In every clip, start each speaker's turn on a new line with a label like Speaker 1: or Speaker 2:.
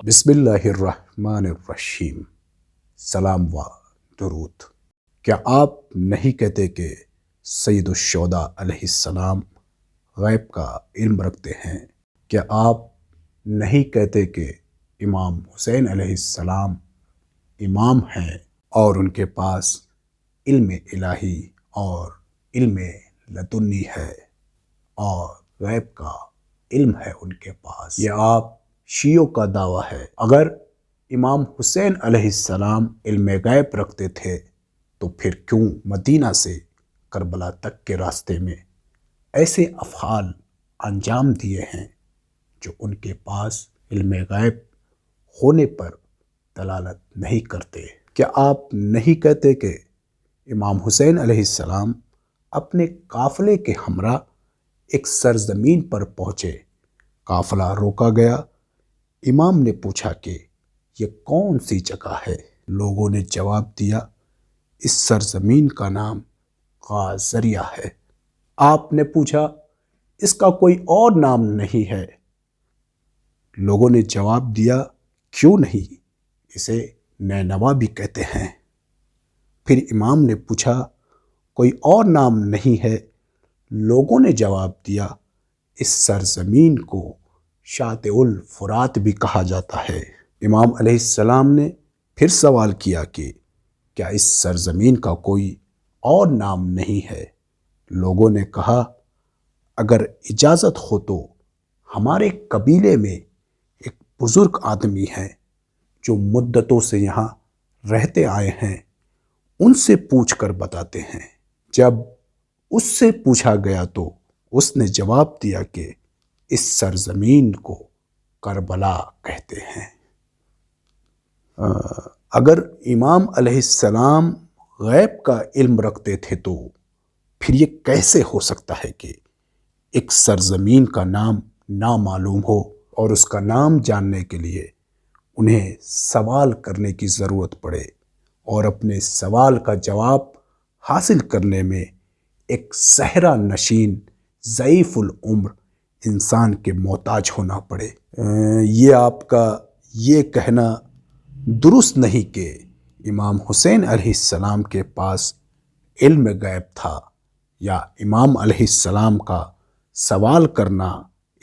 Speaker 1: بسم اللہ الرحمن الرحیم۔ سلام و درود۔ کیا آپ نہیں کہتے کہ سید الشہداء علیہ السلام غیب کا علم رکھتے ہیں؟ کیا آپ نہیں کہتے کہ امام حسین علیہ السلام امام ہیں اور ان کے پاس علم الہی اور علم لدنی ہے اور غیب کا علم ہے ان کے پاس؟ یہ آپ شیعوں کا دعویٰ ہے۔ اگر امام حسین علیہ السلام علم غیب رکھتے تھے تو پھر کیوں مدینہ سے کربلا تک کے راستے میں ایسے افعال انجام دیے ہیں جو ان کے پاس علم غیب ہونے پر دلالت نہیں کرتے؟ کیا آپ نہیں کہتے کہ امام حسین علیہ السلام اپنے قافلے کے ہمراہ ایک سرزمین پر پہنچے، قافلہ روکا گیا، امام نے پوچھا کہ یہ کون سی جگہ ہے؟ لوگوں نے جواب دیا اس سرزمین کا نام غازریہ ہے۔ آپ نے پوچھا اس کا کوئی اور نام نہیں ہے؟ لوگوں نے جواب دیا کیوں نہیں، اسے نینوا بھی کہتے ہیں۔ پھر امام نے پوچھا کوئی اور نام نہیں ہے؟ لوگوں نے جواب دیا اس سرزمین کو شاطئ الفرات بھی کہا جاتا ہے۔ امام علیہ السلام نے پھر سوال کیا کہ کیا اس سرزمین کا کوئی اور نام نہیں ہے؟ لوگوں نے کہا اگر اجازت ہو تو ہمارے قبیلے میں ایک بزرگ آدمی ہے جو مدتوں سے یہاں رہتے آئے ہیں، ان سے پوچھ کر بتاتے ہیں۔ جب اس سے پوچھا گیا تو اس نے جواب دیا کہ اس سرزمین کو کربلا کہتے ہیں۔ اگر امام علیہ السلام غیب کا علم رکھتے تھے تو پھر یہ کیسے ہو سکتا ہے کہ ایک سرزمین کا نام نامعلوم ہو اور اس کا نام جاننے کے لیے انہیں سوال کرنے کی ضرورت پڑے اور اپنے سوال کا جواب حاصل کرنے میں ایک صحرا نشین ضعیف العمر انسان کے محتاج ہونا پڑے؟ یہ آپ کا یہ کہنا درست نہیں کہ امام حسین علیہ السلام کے پاس علم غیب تھا، یا امام علیہ السلام کا سوال کرنا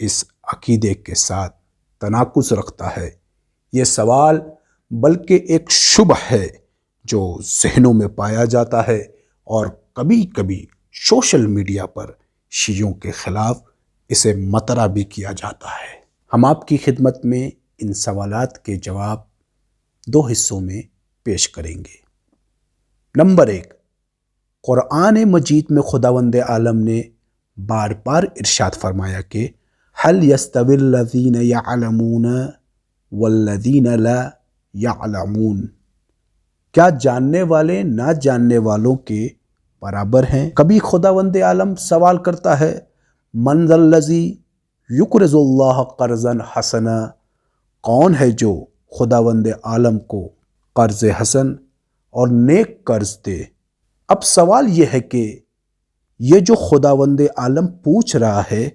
Speaker 1: اس عقیدے کے ساتھ تناقض رکھتا ہے۔ یہ سوال بلکہ ایک شبہ ہے جو ذہنوں میں پایا جاتا ہے اور کبھی کبھی سوشل میڈیا پر شیعوں کے خلاف اسے مطرح بھی کیا جاتا ہے۔ ہم آپ کی خدمت میں ان سوالات کے جواب دو حصوں میں پیش کریں گے۔ نمبر 1، قرآن مجید میں خداوند عالم نے بار بار ارشاد فرمایا کہ هل يستوي الذين يعلمون والذين لا يعلمون، کیا جاننے والے نہ جاننے والوں کے برابر ہیں؟ کبھی خداوند عالم سوال کرتا ہے من ذا الذی یقرض اللہ قرضا حسنا، کون ہے جو خداوند عالم کو قرض حسن اور نیک قرض دے؟ اب سوال یہ ہے کہ یہ جو خداوند عالم پوچھ رہا ہے،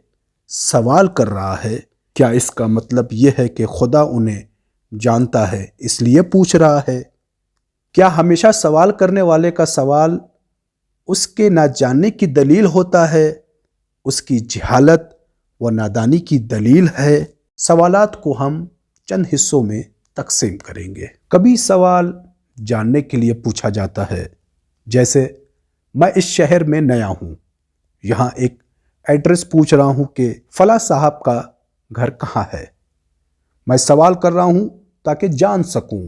Speaker 1: سوال کر رہا ہے، کیا اس کا مطلب یہ ہے کہ خدا انہیں جانتا ہے اس لیے پوچھ رہا ہے؟ کیا ہمیشہ سوال کرنے والے کا سوال اس کے نہ جاننے کی دلیل ہوتا ہے، اس کی جہالت و نادانی کی دلیل ہے؟ سوالات کو ہم چند حصوں میں تقسیم کریں گے۔ کبھی سوال جاننے کے لیے پوچھا جاتا ہے، جیسے میں اس شہر میں نیا ہوں، یہاں ایک ایڈریس پوچھ رہا ہوں کہ فلاں صاحب کا گھر کہاں ہے، میں سوال کر رہا ہوں تاکہ جان سکوں۔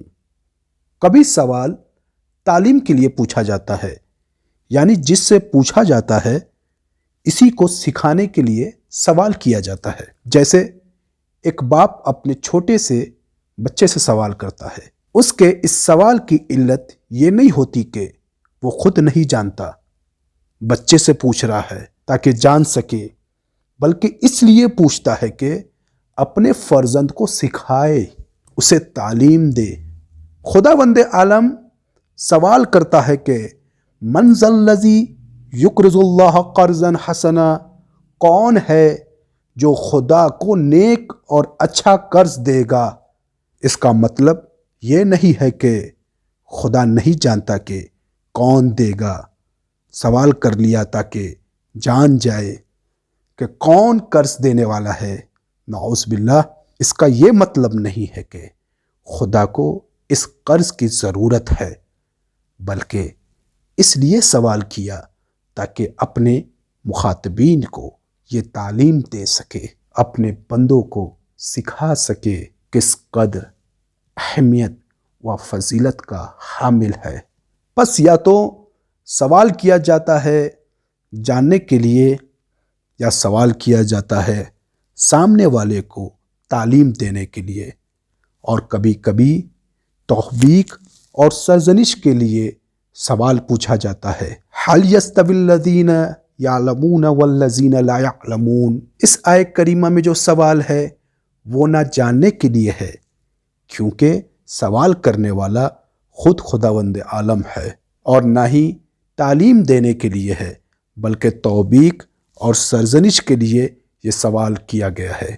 Speaker 1: کبھی سوال تعلیم کے لیے پوچھا جاتا ہے، یعنی جس سے پوچھا جاتا ہے اسی کو سکھانے کے لیے سوال کیا جاتا ہے، جیسے ایک باپ اپنے چھوٹے سے بچے سے سوال کرتا ہے، اس کے اس سوال کی علت یہ نہیں ہوتی کہ وہ خود نہیں جانتا، بچے سے پوچھ رہا ہے تاکہ جان سکے، بلکہ اس لیے پوچھتا ہے کہ اپنے فرزند کو سکھائے، اسے تعلیم دے۔ خداوند عالم سوال کرتا ہے کہ من ذا الذی یقرض اللہ قرضا حسنا، کون ہے جو خدا کو نیک اور اچھا قرض دے گا؟ اس کا مطلب یہ نہیں ہے کہ خدا نہیں جانتا کہ کون دے گا، سوال کر لیا تاکہ جان جائے کہ کون قرض دینے والا ہے۔ نعوذ باللہ، اس کا یہ مطلب نہیں ہے کہ خدا کو اس قرض کی ضرورت ہے، بلکہ اس لیے سوال کیا تاکہ اپنے مخاطبین کو یہ تعلیم دے سکے، اپنے بندوں کو سکھا سکے کس قدر اہمیت و فضیلت کا حامل ہے۔ بس یا تو سوال کیا جاتا ہے جاننے کے لیے، یا سوال کیا جاتا ہے سامنے والے کو تعلیم دینے کے لیے، اور کبھی کبھی توبیخ اور سرزنش کے لیے سوال پوچھا جاتا ہے۔ هل يستوي الذين يعلمون والذين لا يعلمون؟ اس آیت کریمہ میں جو سوال ہے وہ نہ جاننے کے لیے ہے، کیونکہ سوال کرنے والا خود خداوند عالم ہے، اور نہ ہی تعلیم دینے کے لیے ہے، بلکہ توبیخ اور سرزنش کے لیے یہ سوال کیا گیا ہے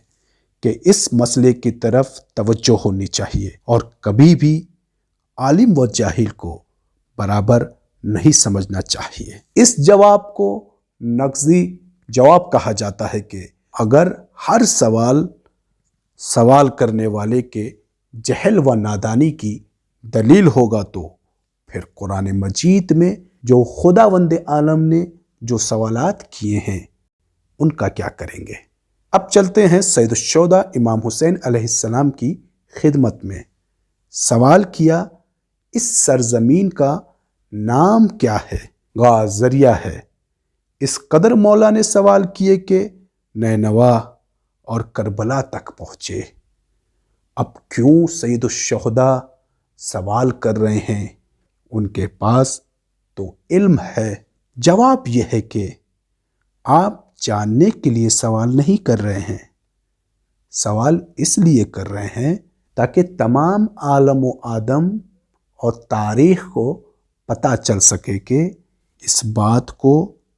Speaker 1: کہ اس مسئلے کی طرف توجہ ہونی چاہیے، اور کبھی بھی عالم و جاہل کو برابر نہیں سمجھنا چاہیے۔ اس جواب کو نقضی جواب کہا جاتا ہے کہ اگر ہر سوال کرنے والے کے جہل و نادانی کی دلیل ہوگا تو پھر قرآن مجید میں جو خداوند عالم نے جو سوالات کیے ہیں ان کا کیا کریں گے؟ اب چلتے ہیں سید الشہداء امام حسین علیہ السلام کی خدمت میں۔ سوال کیا اس سرزمین کا نام کیا ہے؟ گواہ ذریعہ ہے۔ اس قدر مولا نے سوال کیے کہ نینوا اور کربلا تک پہنچے۔ اب کیوں سید الشہداء سوال کر رہے ہیں؟ ان کے پاس تو علم ہے۔ جواب یہ ہے کہ آپ جاننے کے لیے سوال نہیں کر رہے ہیں، سوال اس لیے کر رہے ہیں تاکہ تمام عالم و آدم اور تاریخ کو پتہ چل سکے کہ اس بات کو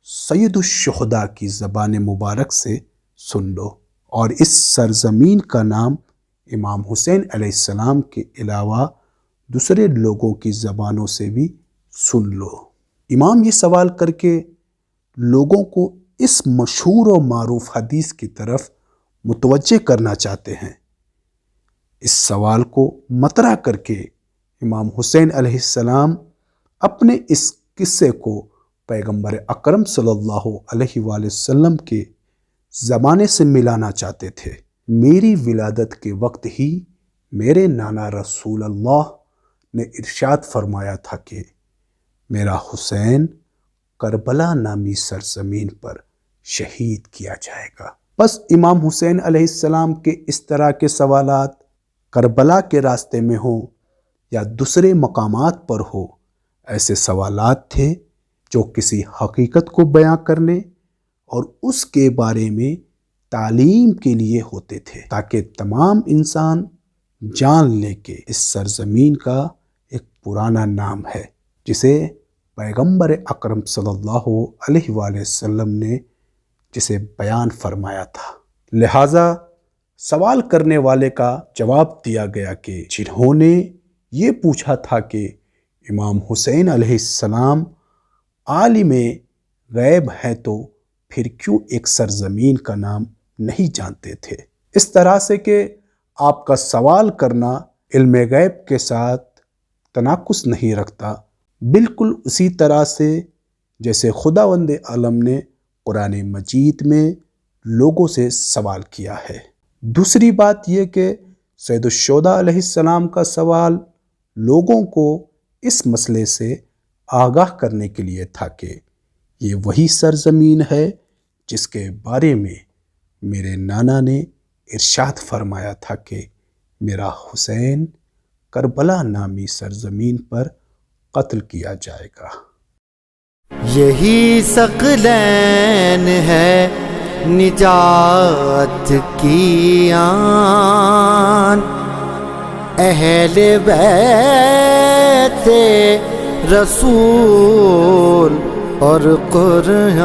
Speaker 1: سید الشہداء کی زبان مبارک سے سن لو، اور اس سرزمین کا نام امام حسین علیہ السلام کے علاوہ دوسرے لوگوں کی زبانوں سے بھی سن لو۔ امام یہ سوال کر کے لوگوں کو اس مشہور و معروف حدیث کی طرف متوجہ کرنا چاہتے ہیں۔ اس سوال کو مطرح کر کے امام حسین علیہ السلام اپنے اس قصے کو پیغمبر اکرم صلی اللہ علیہ وآلہ وسلم کے زمانے سے ملانا چاہتے تھے۔ میری ولادت کے وقت ہی میرے نانا رسول اللہ نے ارشاد فرمایا تھا کہ میرا حسین کربلا نامی سرزمین پر شہید کیا جائے گا۔ بس امام حسین علیہ السلام کے اس طرح کے سوالات کربلا کے راستے میں ہوں یا دوسرے مقامات پر ہو، ایسے سوالات تھے جو کسی حقیقت کو بیان کرنے اور اس کے بارے میں تعلیم کے لیے ہوتے تھے، تاکہ تمام انسان جان لے کہ اس سرزمین کا ایک پرانا نام ہے جسے پیغمبر اکرم صلی اللہ علیہ وآلہ وسلم نے جسے بیان فرمایا تھا۔ لہٰذا سوال کرنے والے کا جواب دیا گیا کہ جنہوں نے یہ پوچھا تھا کہ امام حسین علیہ السلام عالم غیب ہے تو پھر کیوں ایک سرزمین کا نام نہیں جانتے تھے؟ اس طرح سے کہ آپ کا سوال کرنا علم غیب کے ساتھ تناقض نہیں رکھتا، بالکل اسی طرح سے جیسے خداوند عالم نے قرآن مجید میں لوگوں سے سوال کیا ہے۔ دوسری بات یہ کہ سید الشہداء علیہ السلام کا سوال لوگوں کو اس مسئلے سے آگاہ کرنے کے لیے تھا کہ یہ وہی سرزمین ہے جس کے بارے میں میرے نانا نے ارشاد فرمایا تھا کہ میرا حسین کربلا نامی سرزمین پر قتل کیا جائے گا۔
Speaker 2: یہی ثقلین ہے نجات کی آن، اہل بیت رسول اور قرآن۔